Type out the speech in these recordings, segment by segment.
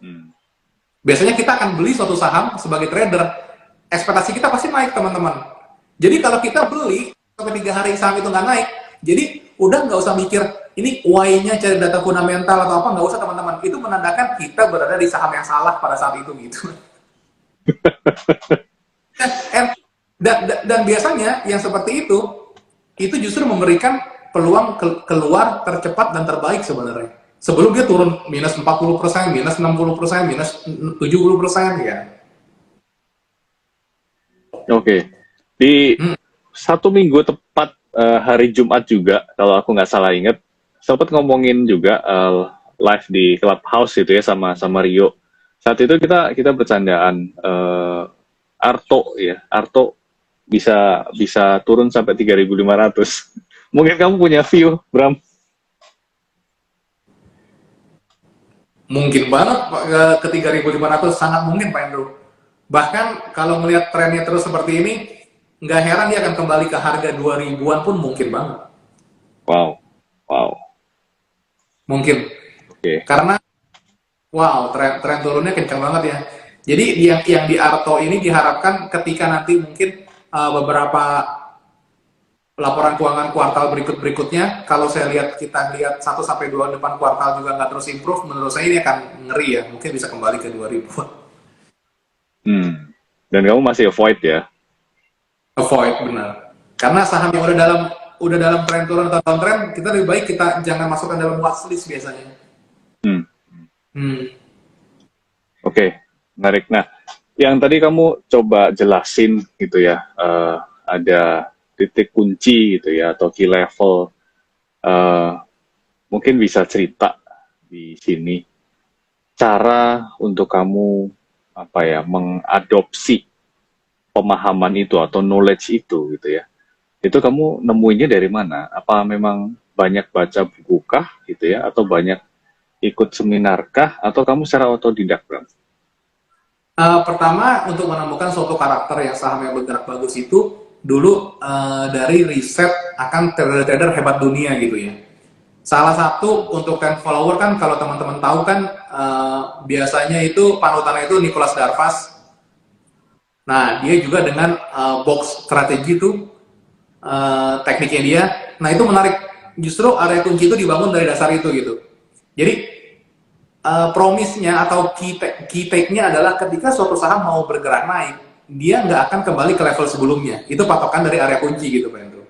Hmm. Biasanya kita akan beli suatu saham sebagai trader, ekspektasi kita pasti naik teman-teman. Jadi kalau kita beli sampai 3 hari saham itu nggak naik, jadi udah nggak usah mikir ini why-nya cari data fundamental atau apa, nggak usah teman-teman. Itu menandakan kita berada di saham yang salah pada saat itu gitu. dan, dan biasanya yang seperti itu justru memberikan peluang keluar tercepat dan terbaik sebenarnya. Sebelum dia turun minus 40%, minus 60%, minus 70% ya. Oke. Di Hmm. 1 minggu tepat hari Jumat juga, kalau aku nggak salah ingat, sempat ngomongin juga live di Clubhouse gitu ya sama sama Rio. Saat itu kita bercandaan Arto ya, Arto bisa bisa turun sampai 3.500. Mungkin kamu punya view, Bram. Mungkin banget ke 3.500, sangat mungkin Pak Andrew. Bahkan kalau melihat trennya terus seperti ini, nggak heran dia akan kembali ke harga 2000-an pun mungkin banget. Wow, wow. Mungkin. Oke. Karena wow, tren turunnya kencang banget ya. Jadi yang di Arto ini diharapkan ketika nanti mungkin beberapa laporan keuangan kuartal berikutnya, kalau saya lihat kita lihat 1 sampai 2 depan kuartal juga nggak terus improve, menurut saya ini akan ngeri ya, mungkin bisa kembali ke 2000. Hmm. Dan kamu masih avoid ya? Avoid benar. Karena saham yang udah dalam tren turun atau downtrend, kita lebih baik kita jangan masukkan dalam watchlist biasanya. Hmm. Hmm. Oke, menarik. Nah, yang tadi kamu coba jelasin gitu ya, ada titik kunci gitu ya, atau key level. eh, Mungkin bisa cerita di sini cara untuk kamu apa ya mengadopsi pemahaman itu atau knowledge itu gitu ya. Itu kamu nemuinnya dari mana? Apa memang banyak baca buku kah gitu ya, atau banyak ikut seminar kah, atau kamu secara otodidak, Bram? Pertama, untuk menemukan suatu karakter yang saham yang bergerak bagus itu dulu dari riset akan trader-trader hebat dunia gitu ya. Salah satu untuk trend follower kan kalau teman-teman tahu kan biasanya itu panutannya itu Nicholas Darvas. Nah, dia juga dengan box strategi itu tekniknya dia. Nah, itu menarik. Justru area kunci itu dibangun dari dasar itu gitu. Jadi promise-nya atau key take-nya adalah ketika suatu saham mau bergerak naik, dia nggak akan kembali ke level sebelumnya. Itu patokan dari area kunci gitu, Pak Andrew.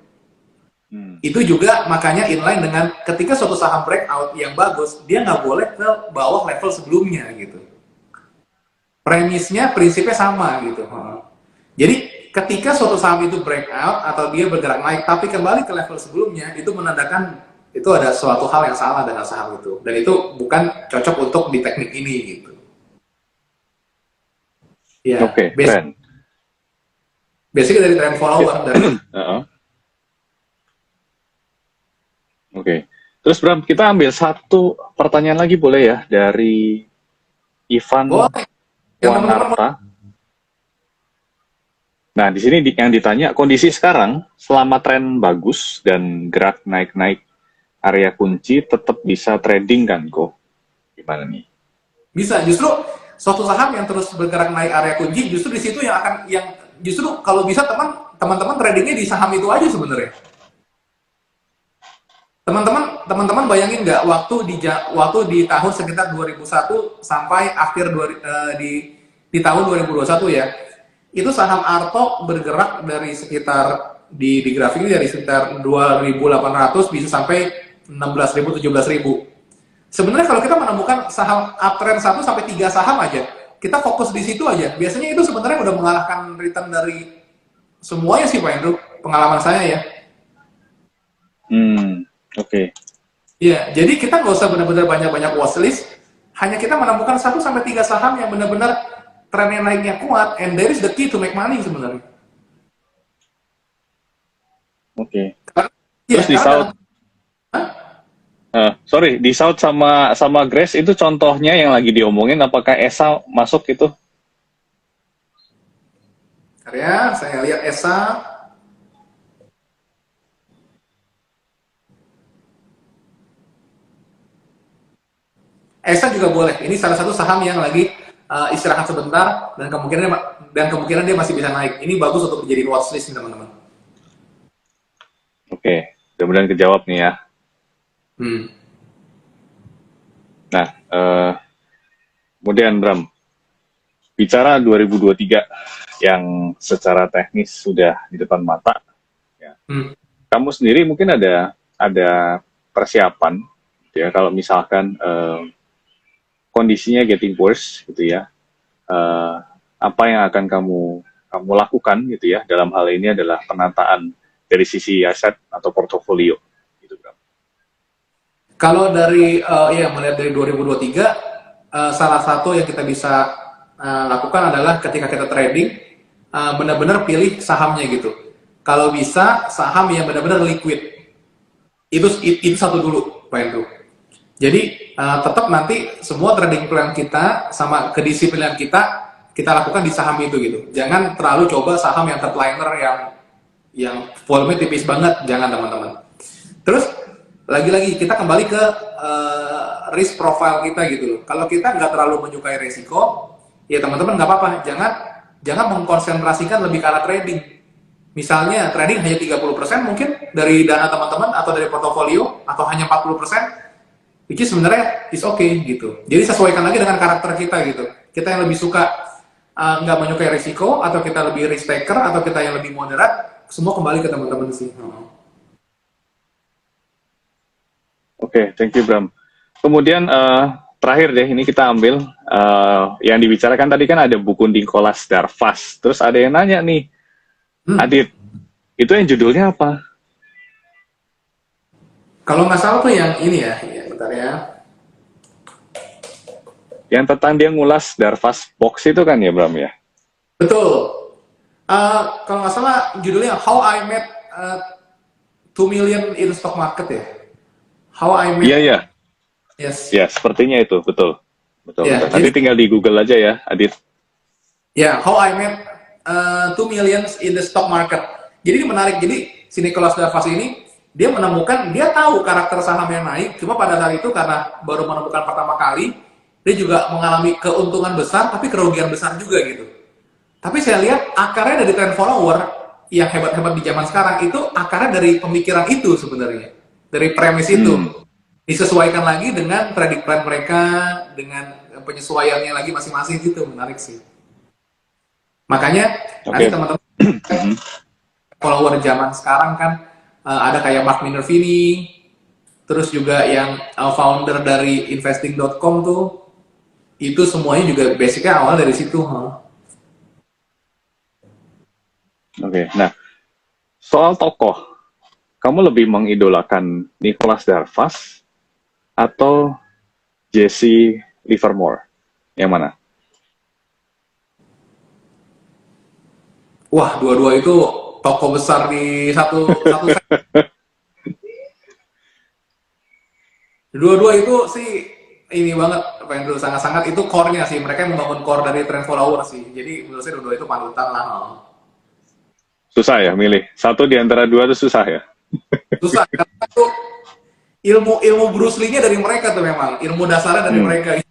Hmm. Itu juga makanya inline dengan ketika suatu saham breakout yang bagus, dia nggak boleh ke bawah level sebelumnya gitu. Premisnya, prinsipnya sama gitu. Jadi ketika suatu saham itu breakout atau dia bergerak naik tapi kembali ke level sebelumnya, itu menandakan itu ada suatu hal yang salah dengan saham itu, dan itu bukan cocok untuk di teknik ini gitu. Ya, Oke, keren. basically dari trend Ya. follower dari. Heeh. Oke. Terus Bram, kita ambil satu pertanyaan lagi boleh ya dari Ivan Boleh, yang teman-teman. Wanarta. Nah, di sini yang ditanya kondisi sekarang selama tren bagus dan gerak naik-naik area kunci tetap bisa trading kan kok? Gimana nih? Bisa, justru suatu saham yang terus bergerak naik area kunci, justru di situ yang akan yang justru kalau bisa teman-teman tradingnya di saham itu aja sebenarnya. Teman-teman bayangin nggak waktu di tahun sekitar 2001 sampai akhir di tahun 2021 ya. Itu saham Arto bergerak dari sekitar di grafik ini dari sekitar 2.800 bisa sampai 16.000 17.000. Sebenarnya kalau kita menemukan saham uptrend 1 sampai 3 saham aja, kita fokus di situ aja. Biasanya itu sebenarnya udah mengalahkan return dari semuanya sih Pak Andrew, pengalaman saya ya. Hmm, oke. Iya, jadi kita nggak usah benar-benar banyak-banyak watchlist, hanya kita menemukan 1 sampai 3 saham yang benar-benar trennya naiknya kuat, and there is the key to make money sebenarnya. Oke. Iya, Terus di karena dalam. South, sorry, di South sama sama Grace itu contohnya yang lagi diomongin, apakah Esa masuk itu? Karya, saya lihat ESA, ESA juga boleh. Ini salah satu saham yang lagi istirahat sebentar dan kemungkinan dia masih bisa naik. Ini bagus untuk dijadiin watchlist nih teman-teman. Oke, mudah-mudahan kejawab nih ya. Hmm. Nah, kemudian Bram, bicara 2023 yang secara teknis sudah di depan mata, ya. Hmm. Kamu sendiri mungkin ada persiapan, gitu ya, kalau misalkan kondisinya getting worse, gitu ya. eh, Apa yang akan kamu lakukan, gitu ya, dalam hal ini adalah penataan dari sisi aset atau portofolio, gitu Bram. Kalau dari ya melihat dari 2023, salah satu yang kita bisa lakukan adalah ketika kita trading, benar-benar pilih sahamnya gitu. Kalau bisa saham yang benar-benar liquid, itu satu dulu, Pak Andrew. Jadi tetap nanti semua trading plan kita sama kedisiplinan kita lakukan di saham itu gitu. Jangan terlalu coba saham yang third liner yang volume tipis banget, jangan teman-teman. Terus lagi-lagi kita kembali ke risk profile kita gitu loh. Kalau kita nggak terlalu menyukai resiko, ya teman-teman nggak apa-apa. Jangan mengkonsentrasikan lebih ke arah trading. Misalnya trading hanya 30% mungkin dari dana teman-teman atau dari portofolio atau hanya 40%, which is sebenarnya is okay gitu. Jadi sesuaikan lagi dengan karakter kita gitu. Kita yang lebih suka nggak menyukai risiko, atau kita lebih risk taker, atau kita yang lebih moderat, semua kembali ke teman-teman sih. Oke, thank you Bram. Kemudian terakhir deh, ini kita ambil yang dibicarakan tadi kan ada buku Nicholas Darvas. Terus ada yang nanya nih, Adit, itu yang judulnya apa? Kalau nggak salah tuh yang ini ya, bentar ya. Yang tentang dia ngulas Darvas Box itu kan ya Bram ya? Betul. Kalau nggak salah judulnya How I Made 2 Million in Stock Market ya. How I Made. Iya, iya. Yes. Ya, sepertinya itu, betul. Betul, Ya, betul. Nanti jadi tinggal di Google aja ya, Adit. ya How I Made 2 Million in the Stock Market. Jadi ini menarik. Jadi si Nicholas Darvas ini dia menemukan, dia tahu karakter saham yang naik. Cuma pada saat itu karena baru menemukan pertama kali, dia juga mengalami keuntungan besar tapi kerugian besar juga gitu. Tapi saya lihat akarnya dari trend follower yang hebat-hebat di zaman sekarang itu akarnya dari pemikiran itu sebenarnya. Dari premis itu. Disesuaikan lagi dengan trading plan mereka, dengan penyesuaiannya lagi masing-masing gitu. Menarik sih. Makanya nanti Oke. teman-teman follower zaman sekarang kan ada kayak Mark Minervini, terus juga yang founder dari investing.com tuh, itu semuanya juga basicnya awal dari situ. Oke. Nah, soal tokoh, kamu lebih mengidolakan Nicholas Darvas atau Jesse Livermore? Yang mana? Wah, dua-dua itu toko besar di satu dua-dua itu sih ini banget, apa yang dulu sangat-sangat itu core-nya sih, mereka yang membangun core dari trend follower sih. Jadi menurut saya dua-dua itu panutan lah. Susah ya milih. Satu di antara dua itu susah ya? Susah karena itu ilmu Bruce Lee-nya dari mereka tuh, memang ilmu dasarnya dari mereka.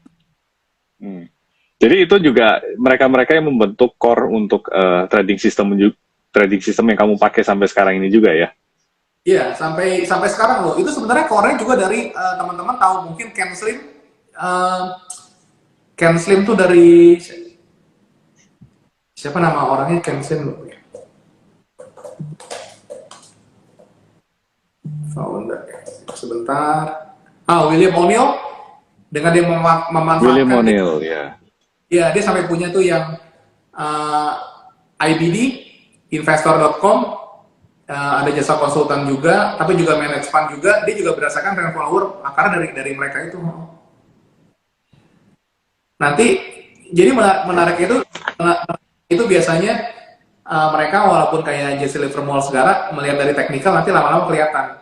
Hmm. Jadi itu juga mereka-mereka yang membentuk core untuk trading system yang kamu pakai sampai sekarang ini juga ya? Iya, sampai sekarang loh. Itu sebenarnya core-nya juga dari teman-teman tahu mungkin Ken Slim. Ken Slim tuh dari siapa nama orangnya, Ken Slim? Founder. Sebentar. William O'Neill, dengan dia memanfaatkan William O'Neill, ya. Ya, dia sampai punya tuh yang IBD, investor.com, ada jasa konsultan juga, tapi juga manage fund juga. Dia juga berdasarkan trend follower akarnya dari mereka itu. Nanti jadi menarik itu biasanya mereka walaupun kayak Jesse Livermore segala melihat dari teknikal, nanti lama-lama kelihatan.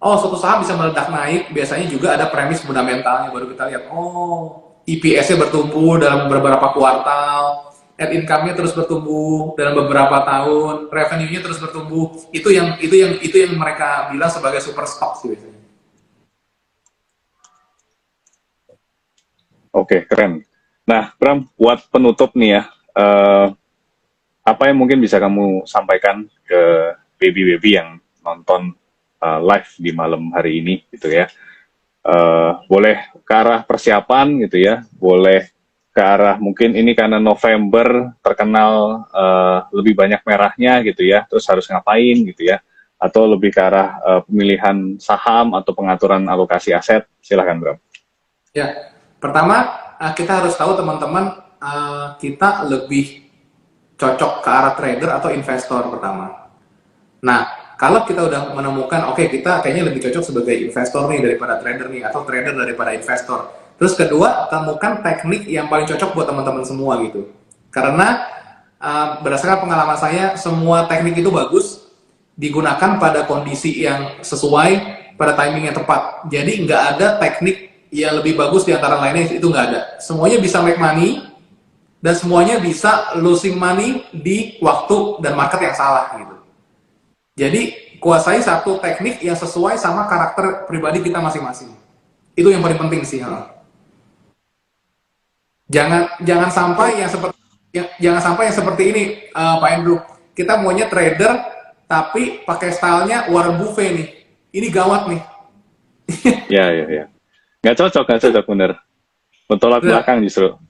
Oh, suatu saham bisa meledak naik, biasanya juga ada premis fundamentalnya, baru kita lihat. Oh, EPS-nya bertumbuh dalam beberapa kuartal, net income-nya terus bertumbuh dalam beberapa tahun, revenue-nya terus bertumbuh. Itu yang mereka bilang sebagai super stock sih biasanya. Oke, keren. Nah, Bram, buat penutup nih ya, eh, apa yang mungkin bisa kamu sampaikan ke baby-baby yang nonton live di malam hari ini gitu ya? Boleh ke arah persiapan gitu ya, boleh ke arah mungkin ini karena November terkenal lebih banyak merahnya gitu ya, terus harus ngapain gitu ya, atau lebih ke arah pemilihan saham atau pengaturan alokasi aset, silahkan Bram. Ya, pertama kita harus tahu teman-teman kita lebih cocok ke arah trader atau investor pertama. Nah, kalau kita udah menemukan, oke, kita kayaknya lebih cocok sebagai investor nih daripada trader nih, atau trader daripada investor. Terus kedua, temukan teknik yang paling cocok buat teman-teman semua gitu. Karena berdasarkan pengalaman saya, semua teknik itu bagus digunakan pada kondisi yang sesuai, pada timing yang tepat. Jadi nggak ada teknik yang lebih bagus di antara lainnya, itu nggak ada. Semuanya bisa make money, dan semuanya bisa losing money di waktu dan market yang salah gitu. Jadi kuasai satu teknik yang sesuai sama karakter pribadi kita masing-masing. Itu yang paling penting sih. Jangan jangan sampai yang seperti jangan sampai yang seperti ini, Pak Andrew. Kita maunya trader tapi pakai stylenya Warren Buffett nih. Ini gawat nih. Ya, ya, ya. Nggak cocok bener. Bertolak Bener. belakang justru.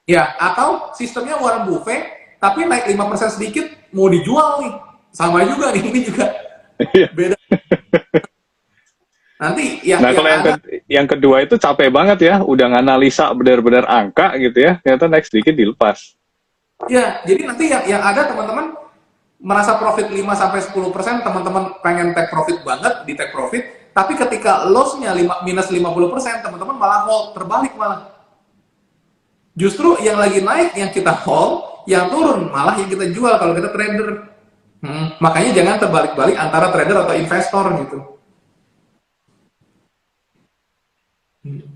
Ya, atau sistemnya Warren Buffett tapi naik 5% sedikit mau dijual nih. Sama juga nih, ini juga Iya. beda. Nanti yang Nah, yang kalau ada yang kedua itu capek banget ya, udah nganalisa benar-benar angka gitu ya, ternyata naik sedikit dilepas. ya, jadi nanti yang ada teman-teman merasa profit 5 sampai 10%, teman-teman pengen take profit banget di take profit, tapi ketika loss-nya minus 50%, teman-teman malah hold, terbalik malah. Justru yang lagi naik yang kita hold, yang turun malah yang kita jual kalau kita trader. Makanya jangan terbalik-balik antara trader atau investor gitu.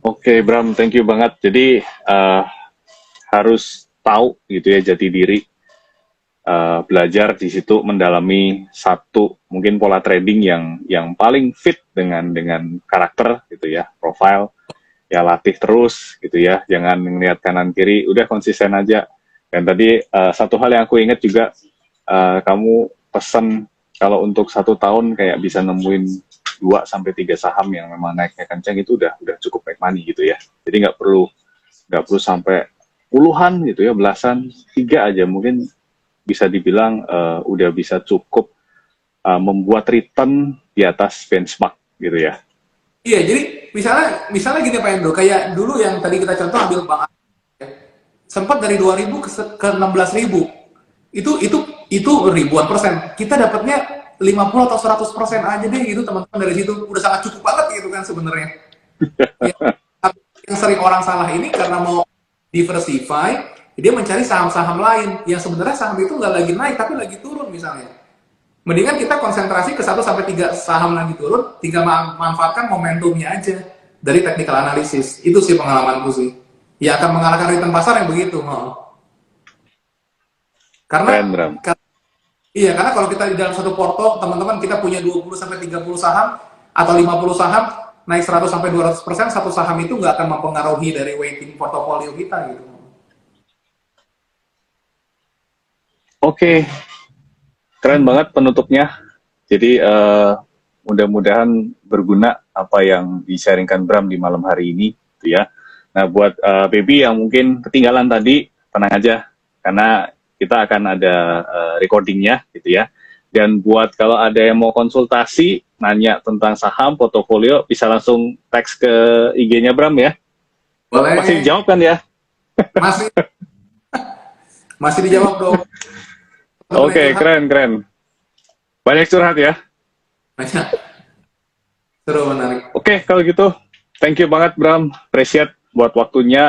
Oke, Bram, thank you banget. Jadi harus tahu gitu ya jati diri, belajar di situ mendalami satu mungkin pola trading yang paling fit dengan karakter gitu ya, profile. Ya latih terus gitu ya, jangan ngelihat kanan kiri, udah konsisten aja. Dan tadi satu hal yang aku ingat juga, kamu pesen kalau untuk 1 tahun kayak bisa nemuin 2 sampai 3 saham yang memang naiknya kencang, itu udah cukup make money gitu ya. Jadi nggak perlu sampai puluhan gitu ya, belasan, 3 aja mungkin bisa dibilang udah bisa cukup membuat return di atas benchmark gitu ya. Iya, jadi misalnya misalnya gini Pak Endo, kayak dulu yang tadi kita contoh ambil Bang A, ya. Sempat dari 2000 ke 16.000. Itu ribuan persen. Kita dapatnya 50 atau 100% aja deh gitu teman-teman, dari situ udah sangat cukup banget gitu kan sebenarnya. Ya, yang sering orang salah ini karena mau diversify, dia mencari saham-saham lain yang sebenarnya saham itu nggak lagi naik tapi lagi turun misalnya. Mendingan kita konsentrasi ke 1 sampai 3 saham lagi turun, tinggal manfaatkan momentumnya aja dari technical analysis. Itu sih pengalamanku sih. Ya akan mengalahkan return pasar yang begitu. Keren, Karena Bram. iya, karena kalau kita di dalam satu porto, teman-teman kita punya 20 sampai 30 saham atau 50 saham, naik 100 sampai 200%, satu saham itu nggak akan mempengaruhi dari weighting portofolio kita gitu. Oke, keren banget penutupnya. Jadi mudah-mudahan berguna apa yang di-sharingkan Bram di malam hari ini, gitu ya. Nah, buat baby yang mungkin ketinggalan tadi, tenang aja, karena kita akan ada recordingnya, gitu ya. Dan buat kalau ada yang mau konsultasi, nanya tentang saham, portofolio, bisa langsung teks ke IG-nya Bram ya. Masih Boleh, dijawab kan ya? masih masih dijawab dong. Teman-teman yang Oke, curhat, keren, keren. Banyak curhat ya. banyak. Seru, menarik. Oke, kalau gitu, thank you banget Bram. Appreciate buat waktunya.